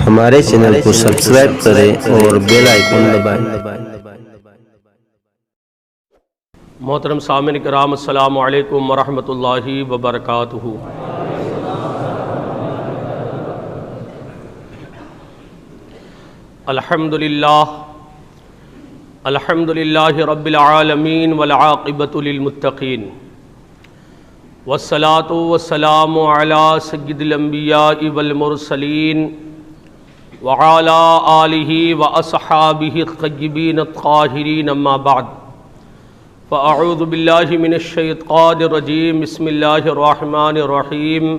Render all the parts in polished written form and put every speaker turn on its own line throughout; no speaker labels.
ہمارے چینل کو سبسکرائب کریں اور بیل آئیکن دبائیں۔
محترم سامعین کرام، السلام علیکم ورحمۃ اللہ وبرکاتہ۔ الحمد للہ رب العالمین والعاقبۃ للمتقین، والصلاة والسلام علی سید الانبیاء والمرسلین وعلی آلہ واصحابہ الطیبین الطاہرین، اما بعد فاعوذ باللہ من الشیطان الرجیم، بسم اللہ الرحمن الرحیم۔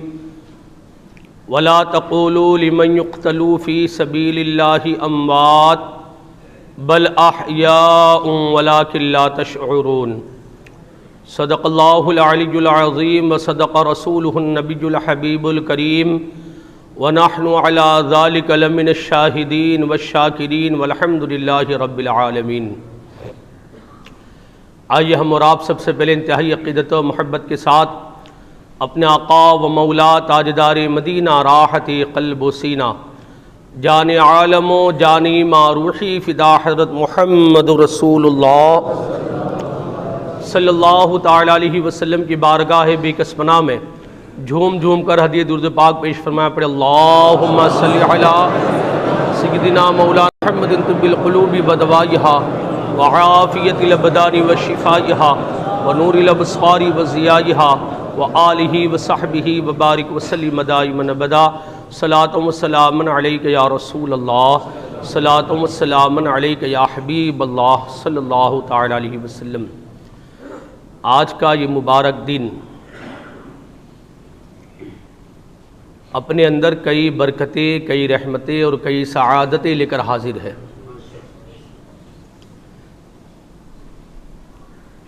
ولا تقولوا لمن يقتل في سبيل الله اموات بل احياء ولكن لا تشعرون۔ صدق اللہ العلی العظیم وصدق رسولہ النبی الحبیب الکریم، ونحن على ذلك لمن الشاہدین والشاکرین والحمد للہ رب العالمین۔ آئیے ہم اور آپ سب سے پہلے انتہائی عقیدت و محبت کے ساتھ اپنے آقا و مولا تاجدار مدینہ راحت قلب و سینہ، جان عالم و جانی معروحی فدا حضرت محمد رسول اللہ صلی اللہ تعالی علیہ وسلم کی بارگاہ بے کس پناہ میں جھوم جھوم کر ہدیہ درود پاک پیش فرمایا پڑے۔ اللہم صلی علی سیدنا مولانا محمد طب القلوب بدوائہا وعافیت الابدان وشفائہا ونور الابصار وضیائہا وآلہ وصحبہ وبارک وسلم دائما ابدا۔ صلاۃ و سلام علیک یا رسول اللہ، صلاۃ و سلام علیک یا حبیب اللہ صلی اللہ تعالی علیہ وسلم۔ آج کا یہ مبارک دن اپنے اندر کئی برکتیں، کئی رحمتیں اور کئی سعادتیں لے کر حاضر ہے۔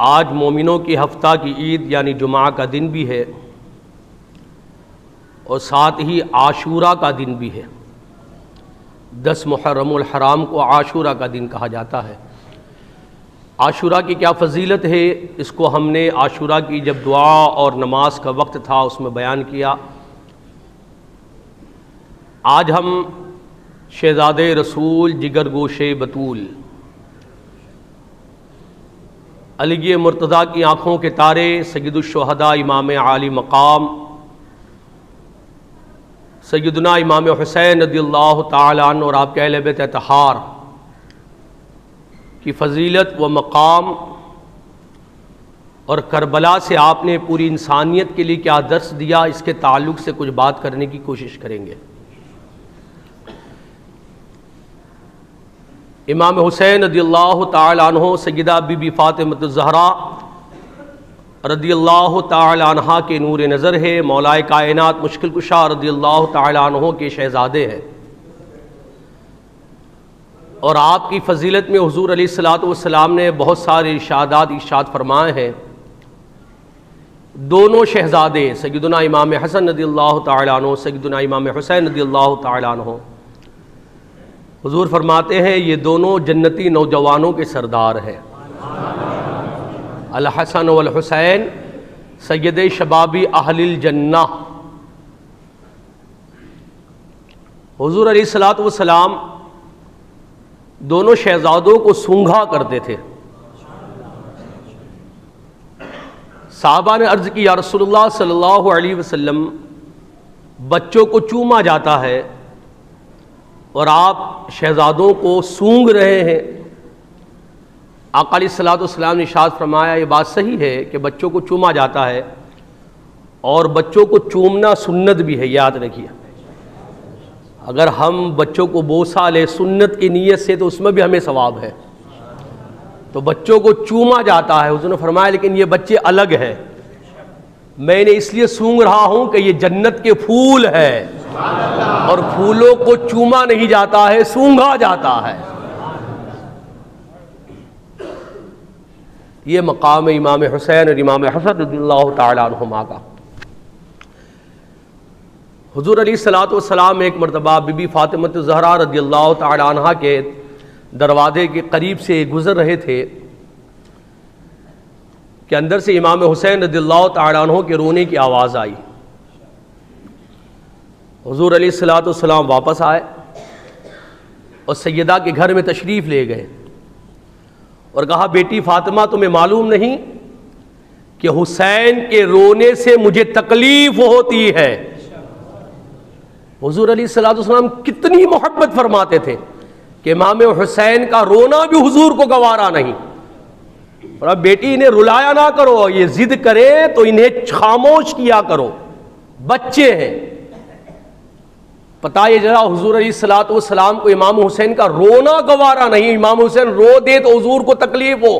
آج مومنوں کی ہفتہ کی عید یعنی جمعہ کا دن بھی ہے، اور ساتھ ہی عاشورہ کا دن بھی ہے۔ 10 محرم الحرام کو عاشورہ کا دن کہا جاتا ہے۔ عاشورہ کی کیا فضیلت ہے، اس کو ہم نے عاشورہ کی جب دعا اور نماز کا وقت تھا اس میں بیان کیا۔ آج ہم شہزادے رسول جگر گوشے بطول علی مرتضیٰ کی آنکھوں کے تارے، سید الشہداء امام عالی مقام سیدنا امام حسین رضی اللہ تعالیٰ عنہ اور آپ کے اہل بیت اطہار کی فضیلت و مقام، اور کربلا سے آپ نے پوری انسانیت کے لیے کیا درس دیا، اس کے تعلق سے کچھ بات کرنے کی کوشش کریں گے۔ امام حسین رضی اللہ تعالی عنہ سیدہ بی بی فاطمہ الزہرا رضی اللہ تعالی عنہا کے نور نظر ہے، مولا کائنات مشکل کشا رضی اللہ تعالی عنہ کے شہزادے ہیں، اور آپ کی فضیلت میں حضور علیہ الصلوۃ والسلام نے بہت سارے ارشاد فرمائے ہیں۔ دونوں شہزادے سیدنا امام حسن رضی اللہ تعالی عنہ، سیدنا امام حسین رضی اللہ تعالی عنہ، حضور فرماتے ہیں یہ دونوں جنتی نوجوانوں کے سردار ہیں۔ الحسن والحسین سید شباب اہل الجنہ۔ حضور علیہ الصلوۃ والسلام دونوں شہزادوں کو سونگھا کرتے تھے۔ صحابہ نے عرض کی یا رسول اللہ صلی اللہ علیہ وسلم، بچوں کو چوما جاتا ہے اور آپ شہزادوں کو سونگ رہے ہیں۔ آقا علیہ الصلوۃ والسلام نے ارشاد فرمایا یہ بات صحیح ہے کہ بچوں کو چوما جاتا ہے، اور بچوں کو چومنا سنت بھی ہے، یاد رکھیے۔ اگر ہم بچوں کو بوسہ لے سنت کی نیت سے تو اس میں بھی ہمیں ثواب ہے۔ تو بچوں کو چوما جاتا ہے، حضور نے فرمایا لیکن یہ بچے الگ ہیں، میں نے اس لیے سونگ رہا ہوں کہ یہ جنت کے پھول ہے، اور پھولوں کو چوما نہیں جاتا ہے، سونگھا جاتا ہے۔ یہ مقام امام حسین اور امام حسن رضی اللہ تعالی عنہما کا۔ حضور علیہ الصلوۃ والسلام ایک مرتبہ بی بی فاطمہ الزہرا رضی اللہ تعالی عنہا کے دروازے کے قریب سے گزر رہے تھے کہ اندر سے امام حسین رضی اللہ تعالیٰ عنہ کے رونے کی آواز آئی۔ حضور علیہ الصلوۃ والسلام واپس آئے اور سیدہ کے گھر میں تشریف لے گئے اور کہا بیٹی فاطمہ تمہیں معلوم نہیں کہ حسین کے رونے سے مجھے تکلیف ہوتی ہے. حضور علیہ الصلوۃ والسلام کتنی محبت فرماتے تھے کہ امام حسین کا رونا بھی حضور کو گوارا نہیں. اور اب بیٹی انہیں رلایا نہ کرو، یہ ضد کرے تو انہیں خاموش کیا کرو، بچے ہیں. پتا یہ ذرا حضور علیہ الصلوۃ والسلام کو امام حسین کا رونا گوارا نہیں. امام حسین رو دے تو حضور کو تکلیف ہو.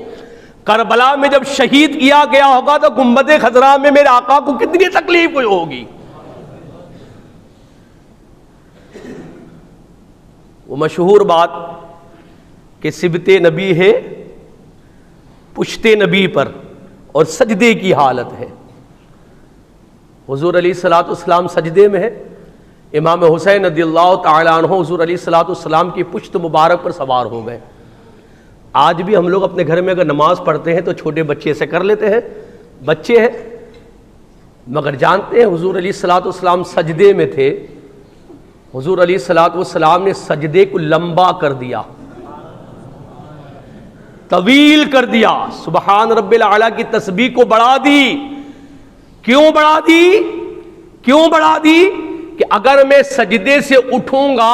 کربلا میں جب شہید کیا گیا ہوگا تو گنبد خضرا میں میرے آقا کو کتنی تکلیف ہوئی ہوگی. وہ مشہور بات کہ سبت نبی ہے پشت نبی پر اور سجدے کی حالت ہے. حضور علیہ الصلوۃ والسلام سجدے میں ہے، امام حسین رضی اللہ تعالیٰ عنہ حضور علیہ الصلوۃ والسلام کی پشت مبارک پر سوار ہو گئے. آج بھی ہم لوگ اپنے گھر میں اگر نماز پڑھتے ہیں تو چھوٹے بچے سے کر لیتے ہیں، بچے ہیں، مگر جانتے ہیں حضور علیہ الصلوۃ والسلام سجدے میں تھے. حضور علیہ الصلوۃ والسلام نے سجدے کو لمبا کر دیا، طویل کر دیا. سبحان رب العلیٰ کی تسبیح کو بڑھا دی. کیوں بڑھا دی؟ کیوں بڑھا دی؟ کہ اگر میں سجدے سے اٹھوں گا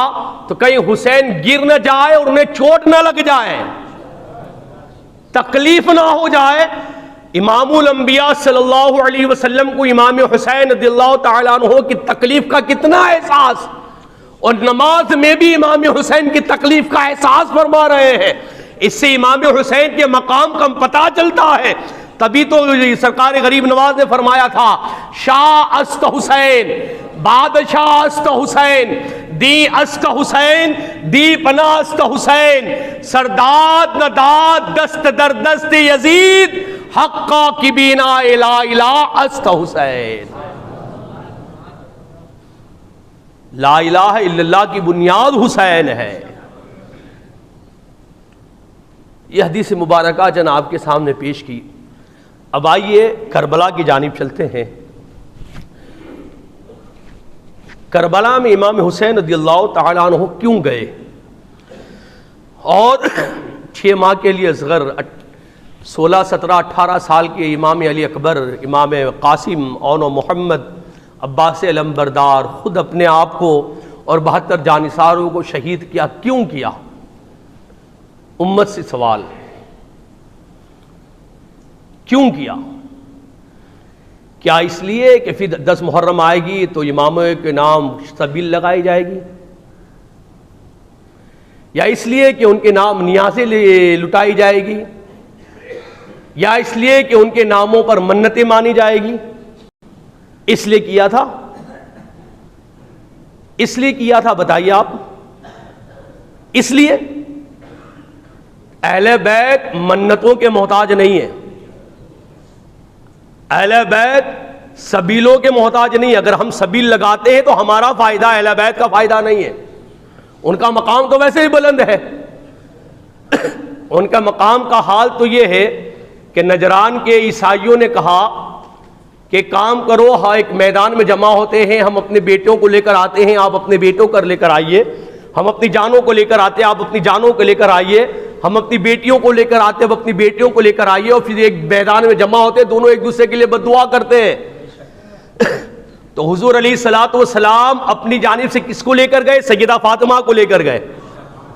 تو کہیں حسین گر نہ جائے اور انہیں چوٹ نہ لگ جائے، تکلیف نہ ہو جائے. امام الانبیاء صلی اللہ علیہ وسلم کو امام حسین رضی اللہ تعالیٰ عنہ کی تکلیف کا کتنا احساس، اور نماز میں بھی امام حسین کی تکلیف کا احساس فرما رہے ہیں. اس سے امام حسین کے مقام کا پتہ چلتا ہے. تبھی تو سرکار غریب نواز نے فرمایا تھا شاہ است حسین، بادشاہ است حسین، دی است حسین، دی پناہ است حسین، سرداد نداد دست در دست یزید، حقا کی بینا الہ الہ است حسین. لا الہ الا اللہ کی بنیاد حسین ہے. یہ حدیث مبارکہ جناب کے سامنے پیش کی. اب آئیے کربلا کی جانب چلتے ہیں. کربلا میں امام حسین رضی اللہ تعالیٰ عنہ کیوں گئے، اور 6 ماہ کے لیے اصغر 16 17 18 سال کے امام علی اکبر، امام قاسم اون و محمد عباس علمبردار خود اپنے آپ کو اور 72 جانثاروں کو شہید کیا، کیوں کیا؟ امت سے سوال، کیوں کیا؟ کیا اس لیے کہ پھر 10 محرم آئے گی تو اماموں کے نام سبیل لگائی جائے گی، یا اس لیے کہ ان کے نام نیازیں لٹائی جائے گی، یا اس لیے کہ ان کے ناموں پر منتیں مانی جائے گی؟ اس لیے کیا تھا، اس لیے کیا تھا، بتائیے آپ. اس لیے اہل بیت منتوں کے محتاج نہیں ہیں، اہل بیت سبیلوں کے محتاج نہیں. اگر ہم سبیل لگاتے ہیں تو ہمارا فائدہ، اہل بیت کا فائدہ نہیں ہے. ان کا مقام تو ویسے ہی بلند ہے. ان کا مقام کا حال تو یہ ہے کہ نجران کے عیسائیوں نے کہا کہ کام کرو، ہاں ایک میدان میں جمع ہوتے ہیں، ہم اپنے بیٹوں کو لے کر آتے ہیں، آپ اپنے بیٹوں کو لے کر آئیے، ہم اپنی جانوں کو لے کر آتے ہیں، آپ اپنی جانوں کو لے کر آئیے، ہم اپنی بیٹیوں کو لے کر آتے ہیں، اب اپنی بیٹیوں کو لے کر آئیے، اور پھر ایک میدان میں جمع ہوتے ہیں، دونوں ایک دوسرے کے لیے بد دعا کرتے ہیں. تو حضور علیہ الصلوۃ والسلام اپنی جانب سے کس کو لے کر گئے؟ سیدہ فاطمہ کو لے کر گئے،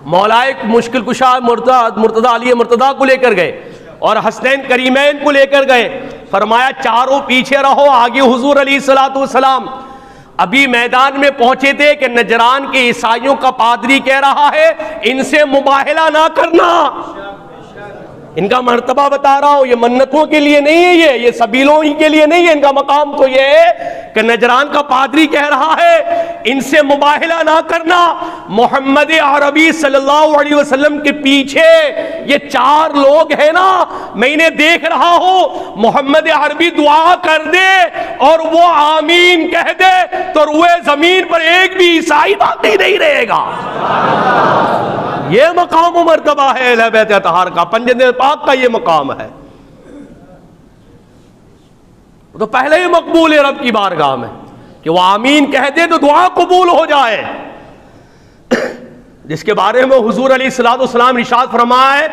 مولائے مشکل کشا مرتضی علی مرتضیٰ کو لے کر گئے، اور حسنین کریمین کو لے کر گئے. فرمایا چاروں پیچھے رہو، آگے حضور علیہ الصلوۃ والسلام. ابھی میدان میں پہنچے تھے کہ نجران کے عیسائیوں کا پادری کہہ رہا ہے ان سے مباہلہ نہ کرنا. ان کا مرتبہ بتا رہا ہوں، یہ منتوں کے لیے نہیں ہے، یہ سبیلوں ہی کے لیے نہیں ہے. ان کا مقام تو یہ ہے کہ نجران کا پادری کہہ رہا ہے ان سے مباہلہ نہ کرنا. محمد عربی صلی اللہ علیہ وسلم کے پیچھے یہ 4 لوگ ہیں نا، میں انہیں دیکھ رہا ہوں. محمد عربی دعا کر دے اور وہ آمین کہہ دے تو روئے زمین پر ایک بھی عیسائی باقی نہیں رہے گا. یہ مقام و مرتبہ ہے اہل بیت اطہار کا، پنجند پاک کا یہ مقام ہے. تو پہلے ہی مقبول ہے رب کی بارگاہ میں کہ وہ آمین کہہ دے تو دعا قبول ہو جائے. جس کے بارے میں حضور علیہ الصلوۃ والسلام ارشاد فرمائے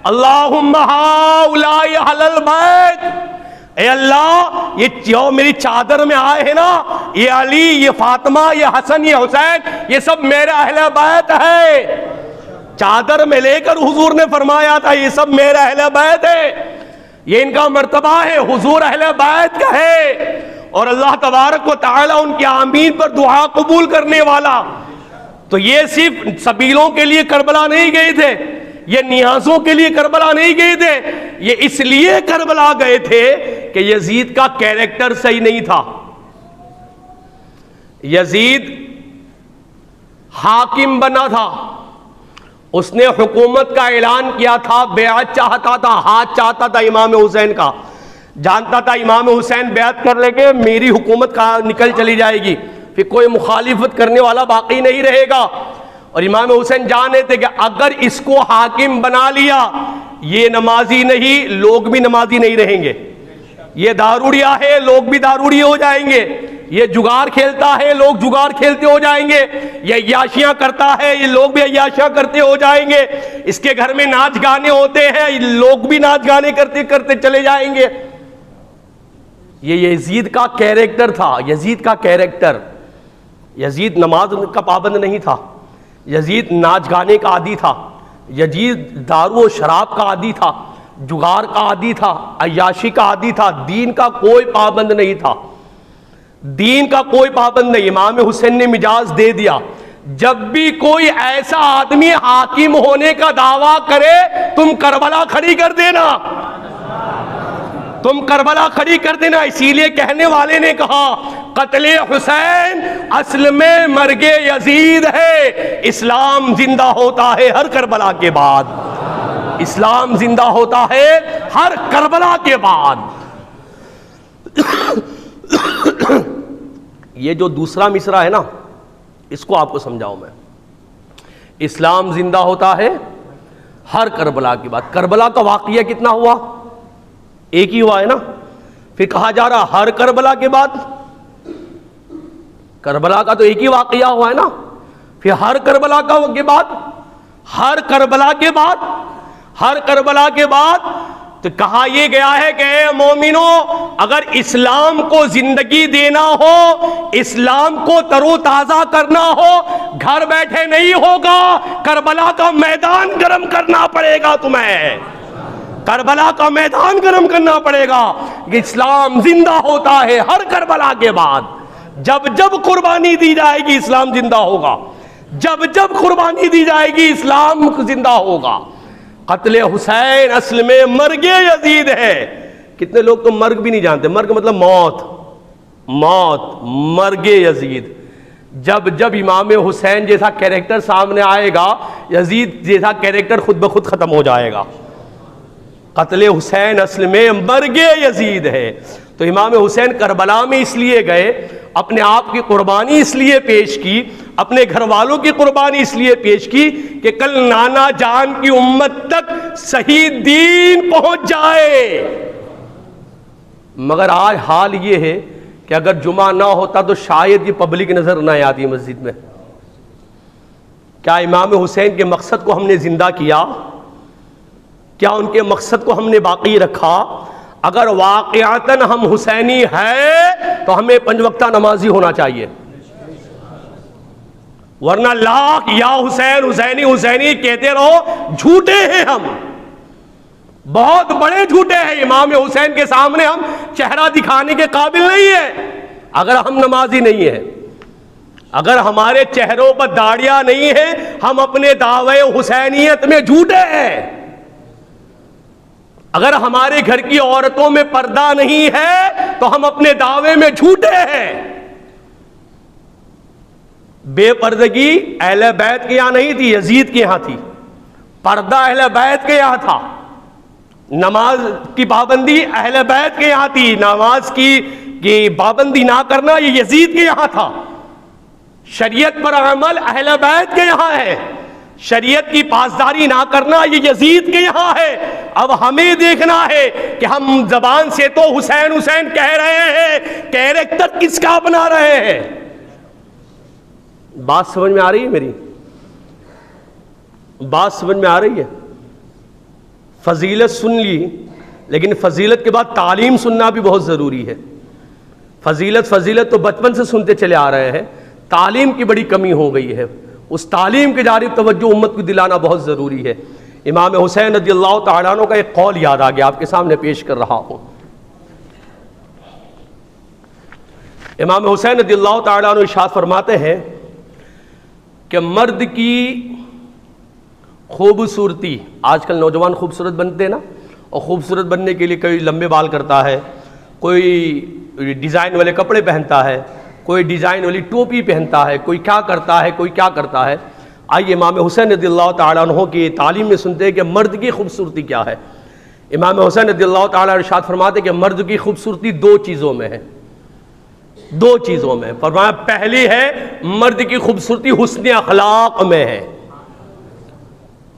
اللہم ہؤلاء اہل البیت، اے اللہ یہ جو میری چادر میں آئے ہیں نا، یہ علی، یہ فاطمہ، یہ حسن، یہ حسین، یہ سب میرے اہل بیت ہے۔ چادر میں لے کر حضور نے فرمایا تھا یہ سب میرے اہل بیت ہے، یہ ان کا مرتبہ ہے، حضور اہل بیت کا ہے، اور اللہ تبارک و تعالی ان کی آمین پر دعا قبول کرنے والا۔ تو یہ صرف سبیلوں کے لیے کربلا نہیں گئے تھے، یہ نیازوں کے لیے کربلا نہیں گئے تھے، یہ اس لیے کربلا گئے تھے کہ یزید کا کیریکٹر صحیح نہیں تھا۔ یزید حاکم بنا تھا، اس نے حکومت کا اعلان کیا تھا، بیعت چاہتا تھا، ہاتھ چاہتا تھا امام حسین کا، جانتا تھا امام حسین بیعت کر لے کے میری حکومت کا نکل چلی جائے گی، پھر کوئی مخالفت کرنے والا باقی نہیں رہے گا۔ اور امام حسین جانے تھے کہ اگر اس کو حاکم بنا لیا، یہ نمازی نہیں، لوگ بھی نمازی نہیں رہیں گے، یہ داروڑیا ہے، لوگ بھی داروڑی ہو جائیں گے، یہ جگار کھیلتا ہے، لوگ جگار کھیلتے ہو جائیں گے، یہ عیاشیاں کرتا ہے، یہ لوگ بھی عیاشیاں کرتے ہو جائیں گے، اس کے گھر میں ناچ گانے ہوتے ہیں، لوگ بھی ناچ گانے کرتے کرتے چلے جائیں گے۔ یہ یزید کا کیریکٹر تھا، یزید کا کیریکٹر۔ یزید نماز کا پابند نہیں تھا، یزید ناچ گانے کا عادی تھا، یزید دارو و شراب کا عادی تھا، جگار کا عادی تھا، عیاشی کا عادی تھا، دین کا کوئی پابند نہیں تھا، دین کا کوئی پابند نہیں۔ امام حسین نے مجاز دے دیا، جب بھی کوئی ایسا آدمی حاکم ہونے کا دعویٰ کرے تم کربلا کھڑی کر دینا، تم کربلا کھڑی کر دینا۔ اسی لیے کہنے والے نے کہا قتل حسین اصل میں مرگ یزید ہے، اسلام زندہ ہوتا ہے ہر کربلا کے بعد، اسلام زندہ ہوتا ہے ہر کربلا کے بعد۔ یہ جو دوسرا مصرع ہے نا، اس کو آپ کو سمجھاؤں میں، اسلام زندہ ہوتا ہے ہر کربلا کے بعد۔ کربلا کا واقعہ کتنا ہوا؟ ایک ہی ہوا ہے نا، پھر کہا جا رہا ہر کربلا کے بعد، کربلا کا تو ایک ہی واقعہ ہوا ہے نا، پھر ہر کربلا کے بعد، ہر کربلا کے بعد، ہر کربلا کے بعد تو کہا یہ گیا ہے کہ اے مومنو، اگر اسلام کو زندگی دینا ہو، اسلام کو تر و تازہ کرنا ہو، گھر بیٹھے نہیں ہوگا، کربلا کا میدان گرم کرنا پڑے گا تمہیں، کربلا کا میدان گرم کرنا پڑے گا۔ اسلام زندہ ہوتا ہے ہر کربلا کے بعد، جب جب قربانی دی جائے گی اسلام زندہ ہوگا، جب جب قربانی دی جائے گی اسلام زندہ ہوگا۔ قتل حسین اصل میں مرگ یزید ہے۔ کتنے لوگ تو مرگ بھی نہیں جانتے، مرگ مطلب موت، موت، مرگ یزید۔ جب جب امام حسین جیسا کیریکٹر سامنے آئے گا، یزید جیسا کیریکٹر خود بخود ختم ہو جائے گا۔ قتل حسین اصل میں مرگ یزید ہے۔ تو امام حسین کربلا میں اس لیے گئے، اپنے آپ کی قربانی اس لیے پیش کی، اپنے گھر والوں کی قربانی اس لیے پیش کی کہ کل نانا جان کی امت تک صحیح دین پہنچ جائے۔ مگر آج حال یہ ہے کہ اگر جمعہ نہ ہوتا تو شاید یہ پبلک نظر نہ آتی مسجد میں۔ کیا امام حسین کے مقصد کو ہم نے زندہ کیا؟ کیا ان کے مقصد کو ہم نے باقی رکھا؟ اگر واقعتاً ہم حسینی ہیں تو ہمیں 5 وقتہ نمازی ہونا چاہیے، ورنہ لاکھ یا حسین حسینی حسینی کہتے رہو، جھوٹے ہیں ہم، بہت بڑے جھوٹے ہیں۔ امام حسین کے سامنے ہم چہرہ دکھانے کے قابل نہیں ہیں اگر ہم نمازی نہیں ہیں، اگر ہمارے چہروں پر داڑیاں نہیں ہیں، ہم اپنے دعوے حسینیت میں جھوٹے ہیں۔ اگر ہمارے گھر کی عورتوں میں پردہ نہیں ہے تو ہم اپنے دعوے میں جھوٹے ہیں۔ بے پردگی اہل بیت کے یہاں نہیں تھی، یزید کے یہاں تھی۔ پردہ اہل بیت کے یہاں تھا، نماز کی پابندی اہل بیت کے یہاں تھی، نماز کی پابندی نہ کرنا یہ یزید کے یہاں تھا۔ شریعت پر عمل اہل بیت کے یہاں ہے، شریعت کی پاسداری نہ کرنا یہ یزید کے یہاں ہے۔ اب ہمیں دیکھنا ہے کہ ہم زبان سے تو حسین حسین کہہ رہے ہیں، کیریکٹر کس کا بنا رہے ہیں؟ بات سمجھ میں آ رہی ہے میری؟ بات سمجھ میں آ رہی ہے؟ فضیلت سن لی، لیکن فضیلت کے بعد تعلیم سننا بھی بہت ضروری ہے۔ فضیلت تو بچپن سے سنتے چلے آ رہے ہیں، تعلیم کی بڑی کمی ہو گئی ہے، اس تعلیم کی جانب توجہ امت کو دلانا بہت ضروری ہے۔ امام حسین رضی اللہ تعالیٰ عنہ کا ایک قول یاد آ گیا، آپ کے سامنے پیش کر رہا ہوں۔ امام حسین رضی اللہ تعالیٰ عنہ ارشاد فرماتے ہیں کہ مرد کی خوبصورتی، آج کل نوجوان خوبصورت بنتے ہیں نا، اور خوبصورت بننے کے لیے کوئی لمبے بال کرتا ہے، کوئی ڈیزائن والے کپڑے پہنتا ہے، کوئی ڈیزائن والی ٹوپی پہنتا ہے، کوئی کیا کرتا ہے، کوئی کیا کرتا ہے۔ آئیے امام حسین رضی اللہ تعالیٰ عنہ کی تعلیم میں سنتے ہیں کہ مرد کی خوبصورتی کیا ہے۔ امام حسین رضی اللہ تعالیٰ ارشاد فرماتے ہیں کہ مرد کی خوبصورتی دو چیزوں میں ہے، دو چیزوں میں۔ فرمایا پہلی ہے مرد کی خوبصورتی حسن اخلاق میں ہے۔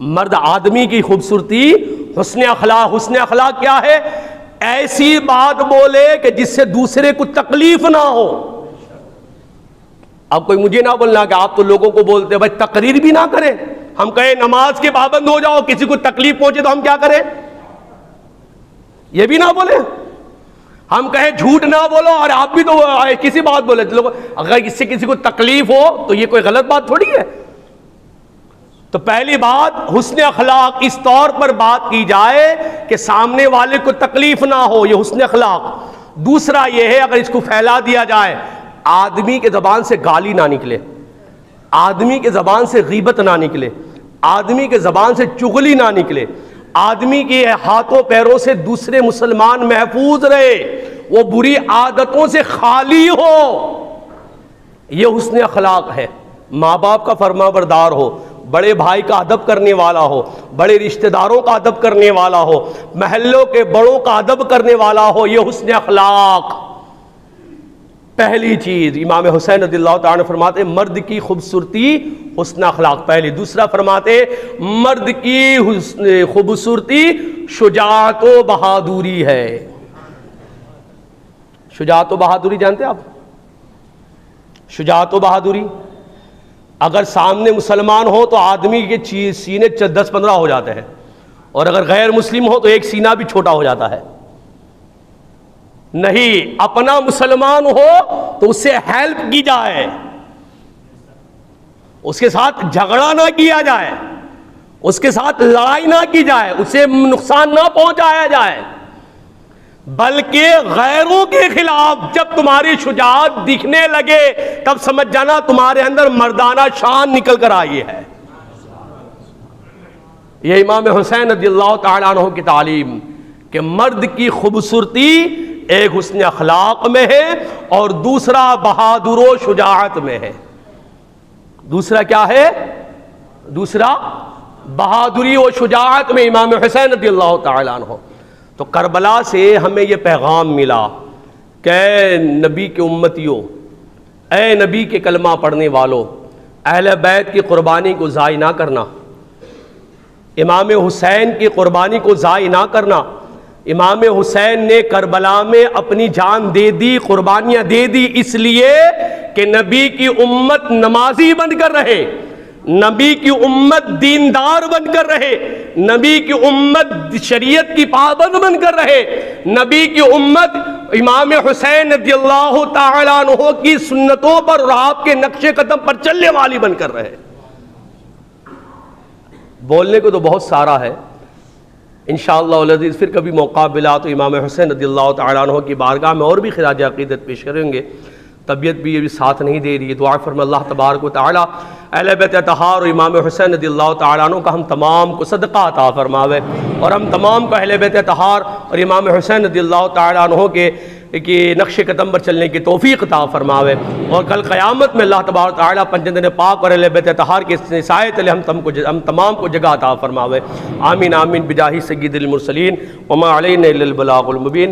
مرد آدمی کی خوبصورتی حسن اخلاق۔ حسن اخلاق کیا ہے؟ ایسی بات بولے کہ جس سے دوسرے کو تکلیف نہ ہو۔ اب کوئی مجھے نہ بولنا کہ آپ تو لوگوں کو بولتے ہیں، بھائی تقریر بھی نہ کریں، ہم کہیں نماز کے پابند ہو جاؤ، کسی کو تکلیف پہنچے تو ہم کیا کریں؟ یہ بھی نہ بولیں۔ ہم کہیں جھوٹ نہ بولو اور آپ بھی تو کسی بات بولے، اگر اس سے کسی کو تکلیف ہو تو یہ کوئی غلط بات تھوڑی ہے۔ تو پہلی بات حسن اخلاق، اس طور پر بات کی جائے کہ سامنے والے کو تکلیف نہ ہو، یہ حسن اخلاق۔ دوسرا یہ ہے اگر اس کو پھیلا دیا جائے، آدمی کے زبان سے گالی نہ نکلے، آدمی کے زبان سے غیبت نہ نکلے، آدمی کے زبان سے چغلی نہ نکلے، آدمی کے ہاتھوں پیروں سے دوسرے مسلمان محفوظ رہے، وہ بری عادتوں سے خالی ہو، یہ حسن اخلاق ہے۔ ماں باپ کا فرما بردار ہو، بڑے بھائی کا ادب کرنے والا ہو، بڑے رشتہ داروں کا ادب کرنے والا ہو، محلوں کے بڑوں کا ادب کرنے والا ہو، یہ حسن اخلاق۔ پہلی چیز امام حسین رضی اللہ تعالیٰ فرماتے مرد کی خوبصورتی حسن اخلاق پہلی۔ دوسرا فرماتے مرد کی خوبصورتی شجاعت و بہادری ہے۔ شجاعت و بہادری جانتے آپ؟ شجاعت و بہادری، اگر سامنے مسلمان ہو تو آدمی کے سینے 10-15 ہو جاتے ہیں، اور اگر غیر مسلم ہو تو ایک سینہ بھی چھوٹا ہو جاتا ہے۔ نہیں، اپنا مسلمان ہو تو اس سے ہیلپ کی جائے، اس کے ساتھ جھگڑا نہ کیا جائے، اس کے ساتھ لڑائی نہ کی جائے، اسے نقصان نہ پہنچایا جائے، بلکہ غیروں کے خلاف جب تمہاری شجاعت دکھنے لگے تب سمجھ جانا تمہارے اندر مردانہ شان نکل کر آئی ہے۔ یہ امام حسین رضی اللہ تعالیٰ عنہ کی تعلیم کہ مرد کی خوبصورتی ایک حسن اخلاق میں ہے اور دوسرا بہادر و شجاعت میں ہے۔ دوسرا کیا ہے؟ دوسرا بہادری و شجاعت میں امام حسین رضی اللہ تعالیٰ عنہ۔ تو کربلا سے ہمیں یہ پیغام ملا کہ اے نبی کے امتیوں، اے نبی کے کلمہ پڑھنے والوں، اہل بیت کی قربانی کو ضائع نہ کرنا، امام حسین کی قربانی کو ضائع نہ کرنا۔ امام حسین نے کربلا میں اپنی جان دے دی، قربانیاں دے دی، اس لیے کہ نبی کی امت نمازی بن کر رہے، نبی کی امت دیندار بن کر رہے، نبی کی امت شریعت کی پابند بن کر رہے، نبی کی امت امام حسین رضی اللہ تعالیٰ عنہ کی سنتوں پر اور آپ کے نقش قدم پر چلنے والی بن کر رہے۔ بولنے کو تو بہت سارا ہے، انشاءاللہ العزیز پھر کبھی موقع ملا تو امام حسین رضی اللہ تعالیٰ عنہ کی بارگاہ میں اور بھی خراج عقیدت پیش کریں گے۔ طبیعت بھی یہ بھی ساتھ نہیں دے رہی ہے، دعا فرمائے اللہ تبارک و تعالیٰ اہل بیت اطہار اور امام حسین رضی اللہ تعالیٰ عنہ کا ہم تمام کو صدقہ عطا فرماوے، اور ہم تمام کو اہل بیت اطہار اور امام حسین رضی اللہ تعالیٰ عنہ کے نقش قدم پر چلنے کی توفیق عطا فرماوے، اور کل قیامت میں اللہ تبارک و تعالیٰ پنجدن پاک اور اہل بیت اطہار کے سائے تلے ہم تمام کو جگہ عطا فرماوے۔ آمین آمین بجاہ سید المرسلین وما علینا الا البلاغ المبین۔